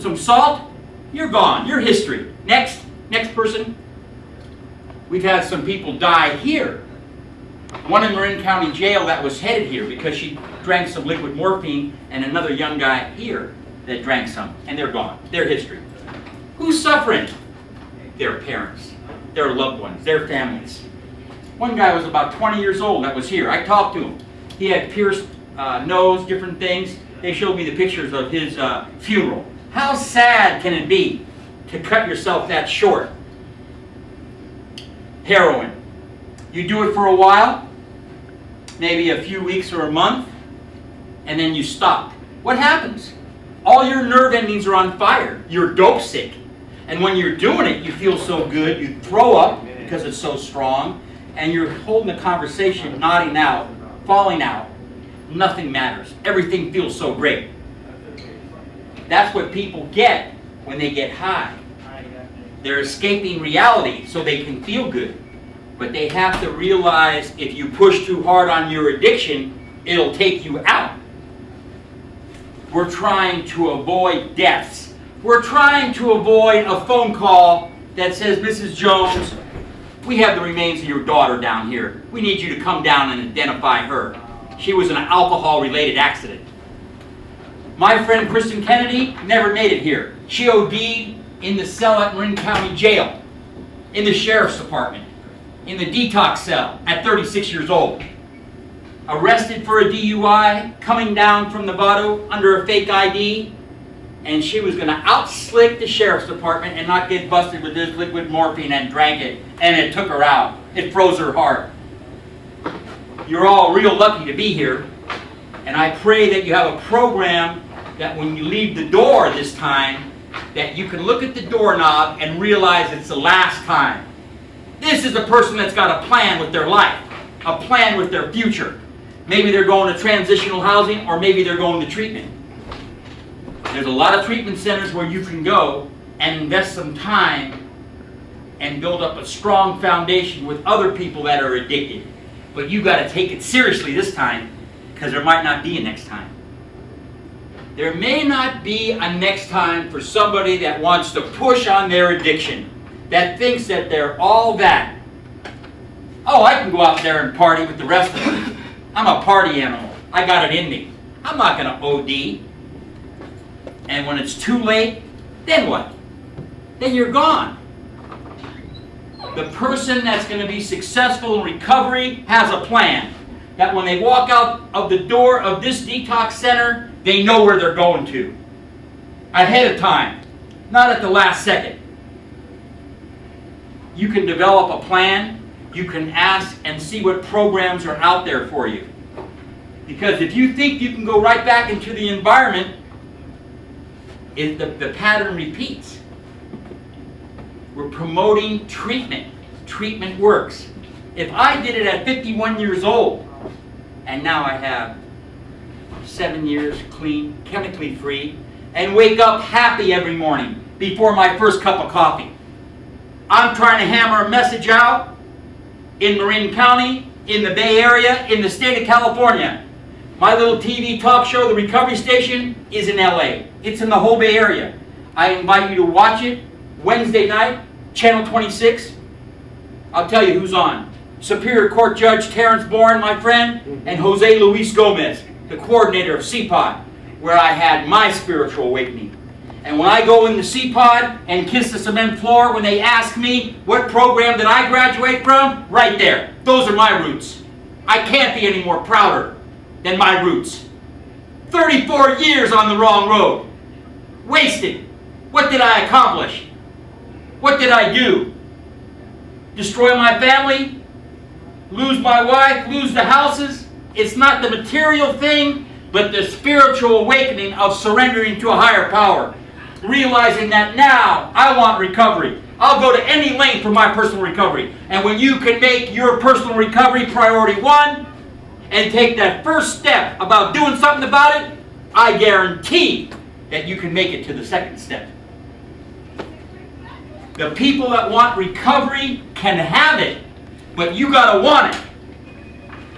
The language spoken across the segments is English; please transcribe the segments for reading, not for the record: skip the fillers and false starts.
some salt, you're gone. You're history. Next person. We've had some people die here. One in Marin County Jail that was headed here because she drank some liquid morphine, and another young guy here that drank some, and they're gone. They're history. Who's suffering? Their parents, their loved ones, their families. One guy was about 20 years old that was here. I talked to him. He had pierced nose, different things. They showed me the pictures of his funeral. How sad can it be to cut yourself that short? Heroin. You do it for a while, maybe a few weeks or a month, and then you stop. What happens? All your nerve endings are on fire. You're dope sick. And when you're doing it, you feel so good, you throw up because it's so strong, and you're holding a conversation, nodding out, falling out. Nothing matters. Everything feels so great. That's what people get when they get high. They're escaping reality so they can feel good. But they have to realize if you push too hard on your addiction, it'll take you out. We're trying to avoid deaths. We're trying to avoid a phone call that says, Mrs. Jones, we have the remains of your daughter down here. We need you to come down and identify her. She was in an alcohol-related accident. My friend Kristen Kennedy never made it here. She OD'd in the cell at Marin County Jail, in the Sheriff's Department, in the Detox cell at 36 years old. Arrested for a DUI, coming down from Nevada under a fake ID, and she was going to outslick the Sheriff's Department and not get busted with this liquid morphine, and drank it, and it took her out. It froze her heart. You're all real lucky to be here, and I pray that you have a program that when you leave the door this time, that you can look at the doorknob and realize it's the last time. This is a person that's got a plan with their life, a plan with their future. Maybe they're going to transitional housing, or maybe they're going to treatment. There's a lot of treatment centers where you can go and invest some time and build up a strong foundation with other people that are addicted. But you got to take it seriously this time, because there might not be a next time. There may not be a next time for somebody that wants to push on their addiction, that thinks that they're all that. Oh, I can go out there and party with the rest of them. I'm a party animal. I got it in me. I'm not going to OD. And when it's too late, then what? Then you're gone. The person that's going to be successful in recovery has a plan. That when they walk out of the door of this detox center, they know where they're going to. Ahead of time, not at the last second. You can develop a plan. You can ask and see what programs are out there for you. Because if you think you can go right back into the environment, the pattern repeats. We're promoting treatment. Treatment works. If I did it at 51 years old, and now I have 7 years clean, chemically free, and wake up happy every morning before my first cup of coffee. I'm trying to hammer a message out in Marin County, in the Bay Area, in the state of California. My little TV talk show, The Recovery Station, is in LA. It's in the whole Bay Area. I invite you to watch it Wednesday night, Channel 26. I'll tell you who's on. Superior Court Judge Terrence Bourne, my friend, and Jose Luis Gomez, the coordinator of CPOD, where I had my spiritual awakening. And when I go in the CPOD and kiss the cement floor, when they ask me what program did I graduate from, right there. Those are my roots. I can't be any more prouder than my roots. 34 years on the wrong road. Wasted. What did I accomplish? What did I do? Destroy my family? Lose my wife? Lose the houses? It's not the material thing, but the spiritual awakening of surrendering to a higher power. Realizing that now I want recovery. I'll go to any length for my personal recovery. And when you can make your personal recovery priority one and take that first step about doing something about it, I guarantee that you can make it to the second step. The people that want recovery can have it, but you got to want it.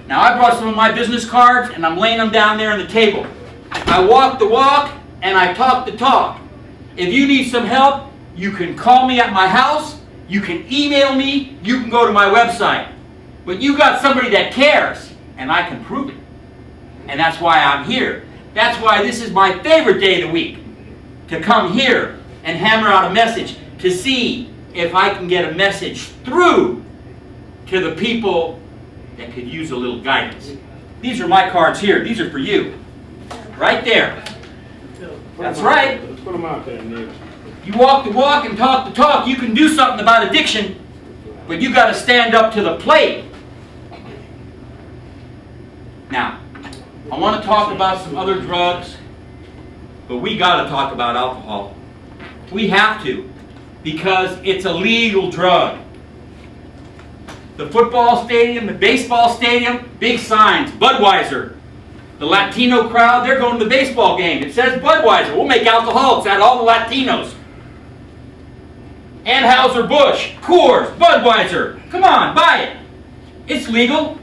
Now I brought some of my business cards and I'm laying them down there on the table. I walk the walk and I talk the talk. If you need some help, you can call me at my house, you can email me, you can go to my website. But you got somebody that cares, and I can prove it. And that's why I'm here. That's why this is my favorite day of the week, to come here and hammer out a message, to see if I can get a message through to the people that could use a little guidance. These are my cards here. These are for you. Right there. That's right. Let's put them out there, Nick. You walk the walk and talk the talk. You can do something about addiction, but you got to stand up to the plate. Now, I want to talk about some other drugs, but we got to talk about alcohol. We have to, because it's a legal drug. The football stadium, the baseball stadium, big signs, Budweiser. The Latino crowd, they're going to the baseball game. It says Budweiser. We'll make alcoholics out of all the Latinos. Anheuser-Busch, Coors, Budweiser. Come on, buy it. It's legal.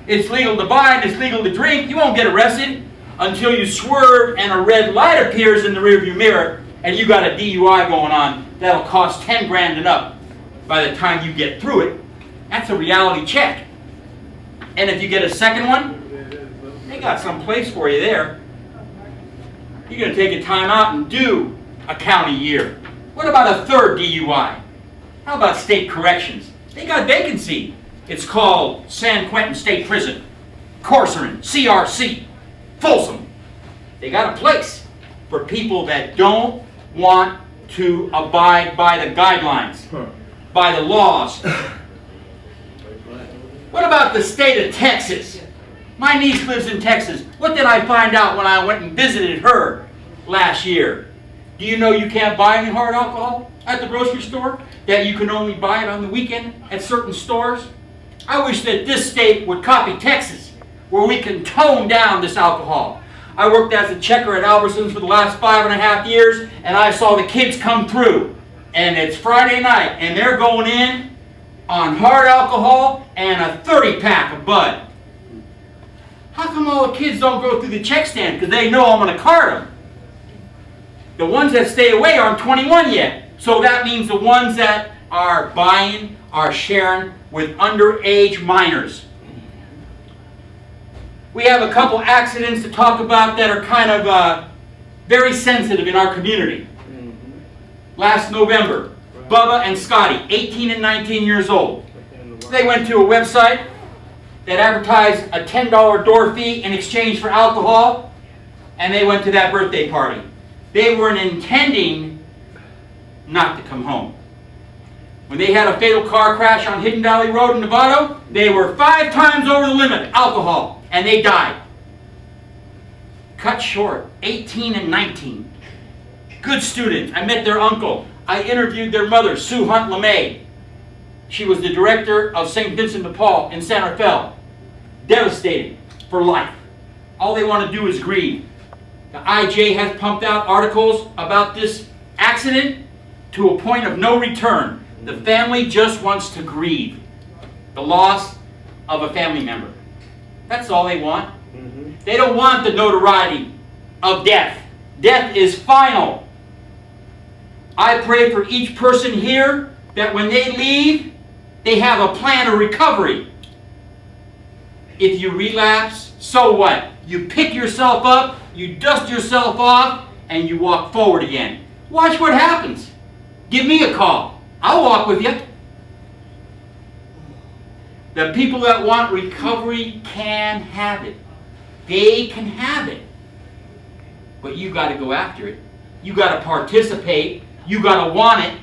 It's legal to buy and it's legal to drink. You won't get arrested until you swerve and a red light appears in the rearview mirror and you got a DUI going on. That'll cost 10 grand and up by the time you get through it. That's a reality check. And if you get a second one, they got some place for you there. You're going to take a time out and do a county year. What about a third DUI? How about state corrections? They got vacancy. It's called San Quentin State Prison, Corcoran, CRC, Folsom. They got a place for people that don't want to abide by the guidelines, by the laws. What about the state of Texas? My niece lives in Texas. What did I find out when I went and visited her last year? Do you know you can't buy any hard alcohol at the grocery store? That you can only buy it on the weekend at certain stores? I wish that this state would copy Texas, where we can tone down this alcohol. I worked as a checker at Albertsons for the last 5.5 years, and I saw the kids come through. And it's Friday night, and they're going in on hard alcohol and a 30-pack of Bud. How come all the kids don't go through the check stand? Because they know I'm going to card them. The ones that stay away aren't 21 yet. So that means the ones that are buying are sharing with underage minors. We have a couple accidents to talk about that are kind of very sensitive in our community. Last November, Bubba and Scotty, 18 and 19 years old. They went to a website that advertised a $10 door fee in exchange for alcohol, and they went to that birthday party. They weren't intending not to come home. When they had a fatal car crash on Hidden Valley Road in Nevada, they were 5 times over the limit, alcohol, and they died. Cut short, 18 and 19. Good students. I met their uncle. I interviewed their mother, Sue Hunt LeMay. She was the director of St. Vincent de Paul in Santa Fe. Devastated for life. All they want to do is grieve. The IJ has pumped out articles about this accident to a point of no return. The family just wants to grieve the loss of a family member. That's all they want. They don't want the notoriety of death. Death is final. I pray for each person here that when they leave, they have a plan of recovery. If you relapse, so what? You pick yourself up, you dust yourself off, and you walk forward again. Watch what happens. Give me a call. I'll walk with you. The people that want recovery can have it. They can have it. But you got to go after it. You got to participate. You got to want it.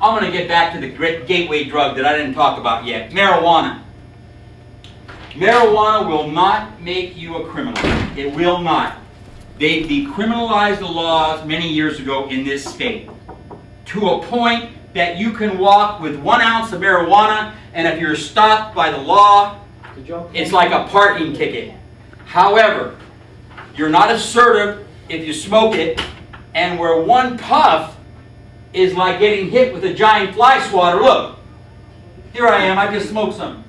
I'm going to get back to the great gateway drug that I didn't talk about yet. Marijuana. Marijuana will not make you a criminal. It will not. They decriminalized the laws many years ago in this state to a point that you can walk with 1 ounce of marijuana, and if you're stopped by the law, it's like a parking ticket. However, you're not assertive if you smoke it, and where 1 puff is like getting hit with a giant fly swatter. Look, here I am, I just smoked some.